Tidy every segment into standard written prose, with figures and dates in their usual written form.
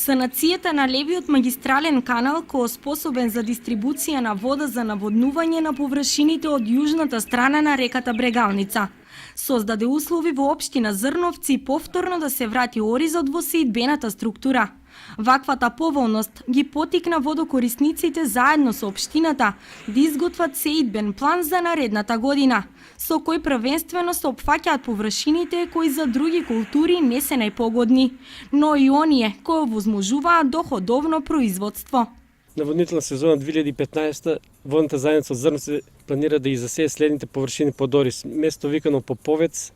Санацијата на левиот магистрален канал кој е способен за дистрибуција на вода за наводнување на површините од јужната страна на реката Брегалница создаде услови во општина Зрновци повторно да се врати оризот во сеидбената структура. Ваквата поволност ги потикна водокорисниците заедно со општината да изготват сеидбен план за наредната година, со кој првенствено се опфаќаат површините кои за други култури не се најпогодни, но и оние кои овозможуваат доходовно производство. Наводнителна сезона 2015 водната заедница од Зрновци планира да изасее следните површини под ориз: место викано Поповец,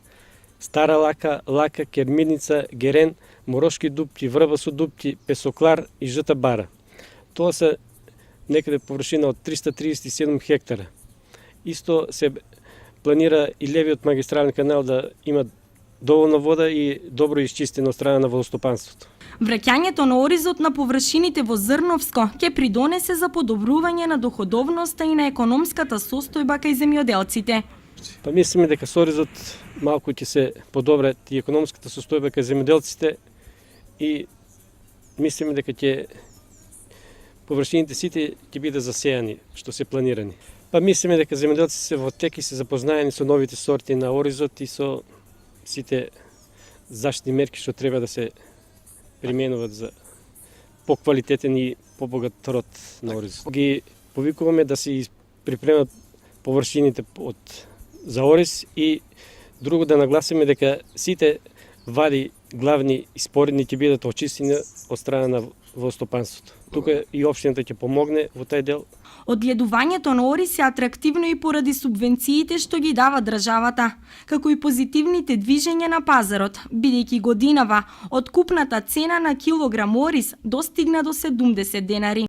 Стара Лака, Лака, Керминица, Герен, Морошки дупки, Врба со дупки, Песоклар и Жата бара. Тоа се некаде површина од 337 хектара. Исто се планира и левиот магистрален канал да има доволна вода и добро исчистено од страна на водостопанството. Враќањето на оризот на површините во Зрновско ќе придонесе за подобрување на доходовноста и на економската состојба кај земјоделците. Па мислиме дека со оризот малку ќе се подобрат и економската состојба кај земјоделците и мислиме дека површините сите ќе бидат засејани што се планирани. Па мислиме дека земјоделците се во тек и се запознаени со новите сорти на оризот и со сите заштитни мерки што треба да се применуваат за поквалитетен и побогат род на оризот. Ги повикуваме да се припремат површините за ориз и друго да нагласиме дека сите вади главни и споредни ќе бидат очистени од страна на водостопанството. Тука и општината ќе помогне во тај дел. Одгледувањето на ориз е атрактивно и поради субвенциите што ги дава државата, како и позитивните движења на пазарот, бидејќи годинава откупната цена на килограм ориз достигна до 70 денари.